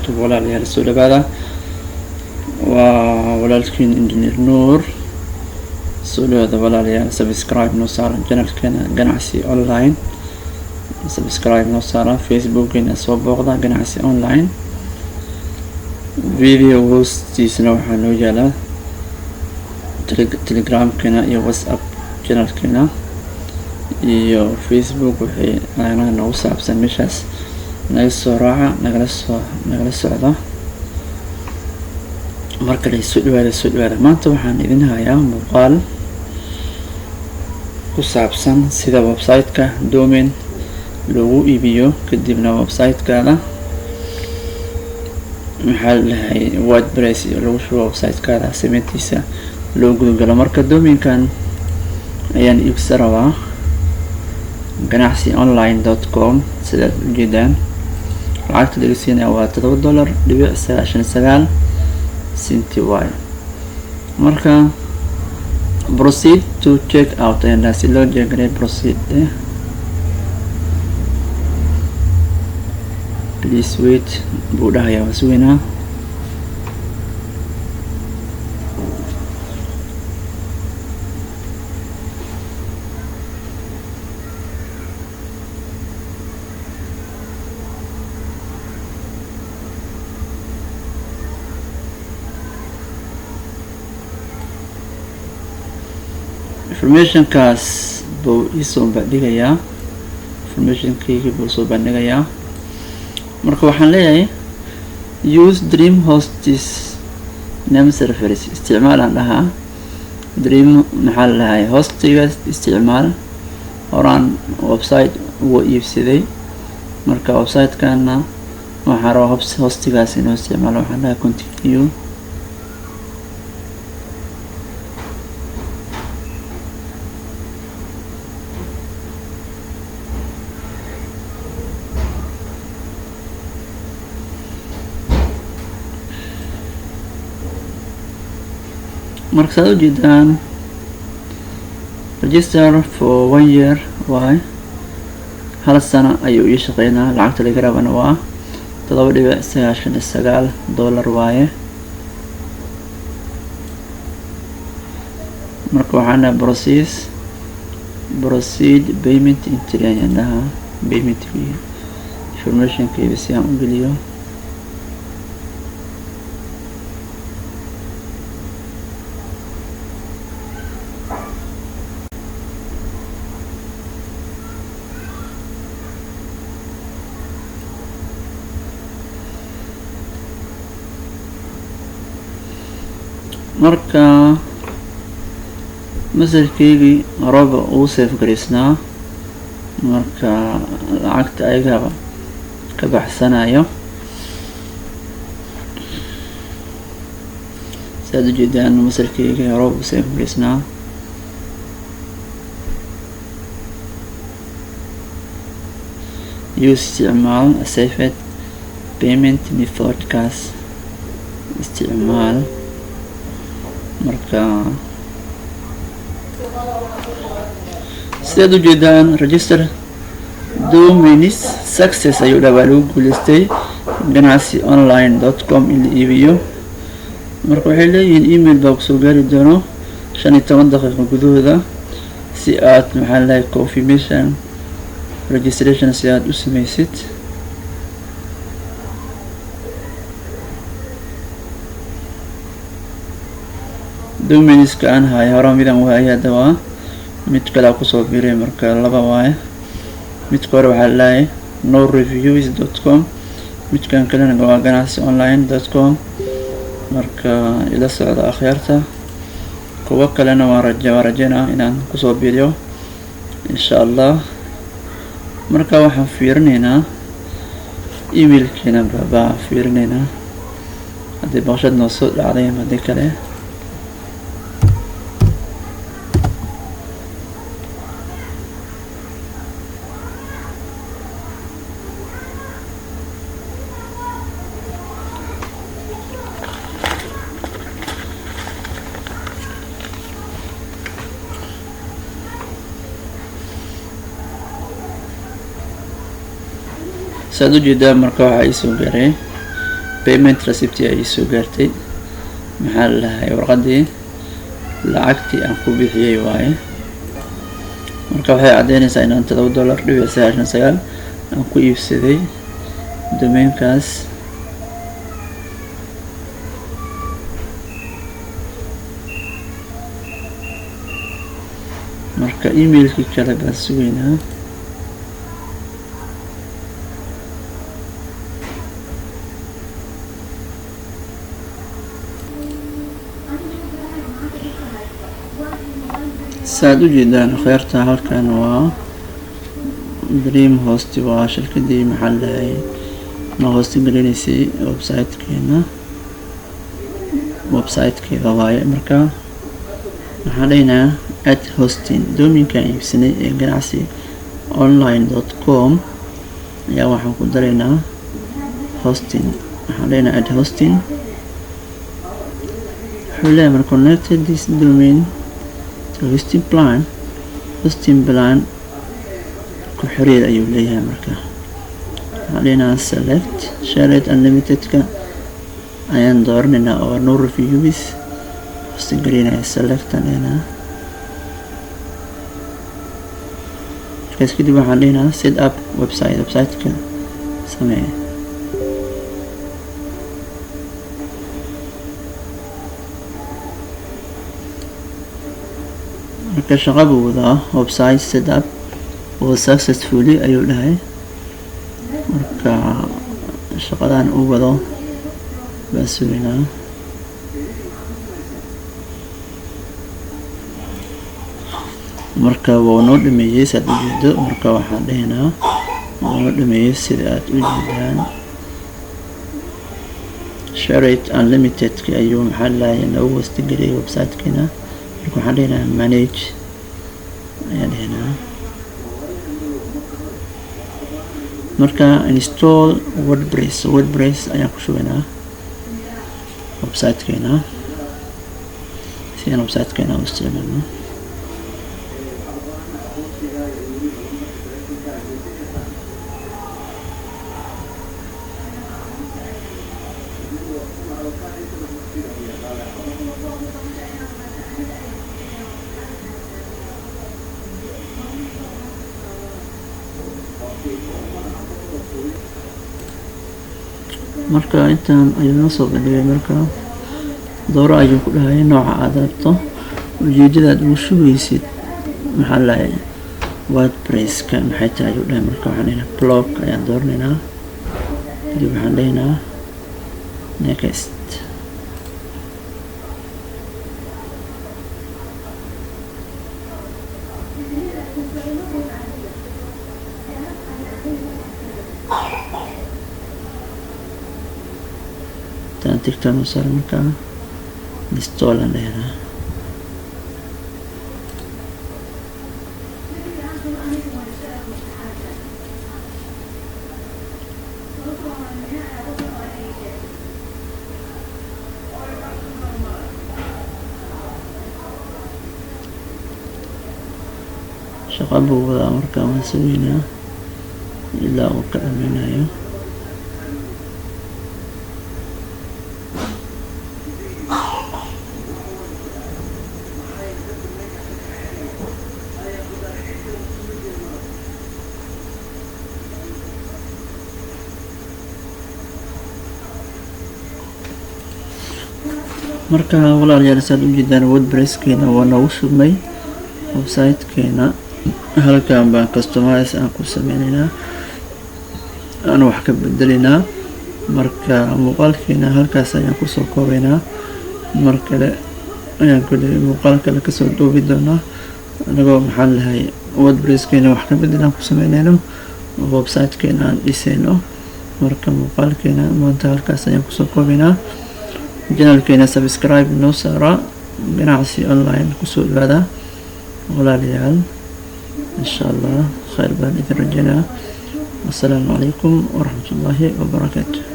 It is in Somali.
YouTube walaalayaal soo dhawaada waa walaalkiin Engineer Nuur soo dhawaada walaalayaal subscribe noo saara channelkeena ganacsi online subscribe noo saara Facebook-keena soo booqda ganacsi online video hoostiisana waxaa noo yaala Telegram-keena iyo WhatsApp channelkeena iyo Facebook waxay ayna noo saabsan meeshaas naga soo raaca nagala socda marka la soo dhawaada maanta waxaan idin hayaa muuqaal ku saabsan sida website-ka domain loogu iibiyo kadibna website-kaada maxaa lahay WordPress iyo lagu shubo website-kaada sameyntiisa loo gudagalo marka domain-kan ayaan iibsan rabaa ganacsionline.com sida ujeedaan lacagta laga siinaya waa $7.99 waay marka proceed to check out and si loo jeegay proceed please wait buu dhahayaa wasweynaa informationkaas buu isoo bandhigayaa informationkayga buu soo bandhigayaa marka waxaan leeyahay use dream hostis name servers isticmaal aan dhahaa dream maxaa la dhahay hostigaas isticmaal horaan website ugu iibsaday marka website-kana waxaan rabaa hostigaas inuu isticmaalo waxaan dhahaa continue marka saad ujeedaan register for 1 year waay hal sano ayuu ii shaqeynaa lacagta laga rabana waa $7.99 waaye marka waxaana proceed payment entry ayaan dhahaa payment informationkayga si aan u geliyo marka masajkeygii horaba uu save garaysnaa marka lacagta ayagaba ka baxsanayo saad ujeedaan masajkeygii horaba uu save garaysnaa isticmaal saved payment methodkaas isticmaal marka sidaad ujeedaan register domains success ayuu dhawaa lagu guuleystay ganacsionline.com in la iibiyo marka waxay leeyihiin email baa kusoo gaari doono 15 daqiiqo gudahooda si aad maxaa lahay confirmation registration si aad u sameysid domainska aan hayo hore midaan waayay hadda waa mid kale kusoo biiray marka laba waaye midka hore waxaa lalahay noreviews.com midkan kalena waa ganacsionline.com marka ila socda akhyaarta kuwa kalena waa rajeynaa inaan kusoo biiriyo insha Allah marka waxaan fiirinaynaa emailkeena baa fiirinaynaa haddii baqshad noo soo dhacday ama haddii kale saad ujeedaa marka waxaa isoo garay payment receipt ay soo gaartay maxaa la dhahay warqadii lacagtii aan ku bixiyay waaye marka waxay cadeynaysaa inaan $7.99 aan ku iibsaday domainkaas marka emailkii kale baan sugaynaa saad u jeedaan khayrta halkan waa dream host waa shirkadii maxaa la dhahay ma host garanaysay website-keeda waaye marka waxaan leenahay add hosting domainkan iibsanay ee ganacsi online.com ayaa waxaan ku daraynaa hosting waxaan leenahay add hosting wuxuu leeyahay connected this domain to hosting plan ku xiriir ayuu leeyahay marka waxaan leenahay select shared unlimitedka ayaan dooranaynaa oo no reviews hosting gareynaya select leenahay kadib waxaan leenahay set up website-ka samee marka shaqo buu wadaa website setup oo successfully ayuu dhahay marka shaqadan uu wado baa sugaynaa marka waa noo dhameeyay saad u jeedo marka waxaan dhahaynaa waa noo dhameeyay sida aad u jeedaan shared unlimitedki ayuu maxaa lahayaa noogu hostigeliyay website-keena marka waxaan dhahaynaa manage ayaan dhahaynaa marka install wordpress ayaan ku shubaynaa website-keena si aan website-keena u isticmaalno marka intaan ayuu noo soo bandhigay marka dooro ayuu ku dhahay nooca aad rabto ujeedada aad ugu shugaysid maxaa lahayaa wordpress-ka maxay tahay ayuu dhahay marka waxaan dhahaynaa blog ayaan dooranaynaa kadib waxaan dhahaynaa next tigtaan u saar markaa install aan dhahaynaa shaqa buu wadaa markaa waan sugaynaa ilaa uu ka dhameynayo marka walaalayaal saad u jeedaan wordpress-keena waa noogu shubmay website-keena halkan baan customize aan ku sameynaynaa aan wax ka bedelaynaa marka muuqaalkeena halkaas ayaan kusoo koobaynaa mar kale ayaan kuley muuqaal kale kasoo duubi doonaa anagoo maxaa lahay wordpress-keena wax ka bedelaan ku sameynayno website-keena aan dhisayno marka muuqaalkeena maanta halkaas ayaan kusoo koobaynaa channelkeena subscribe noo saara ganacsi online kusoo dhawaada walaalayaal insha allah khayr baan idin rajaynaa. Assalaamu calaykum waraxmatullaahi wabarakaatu.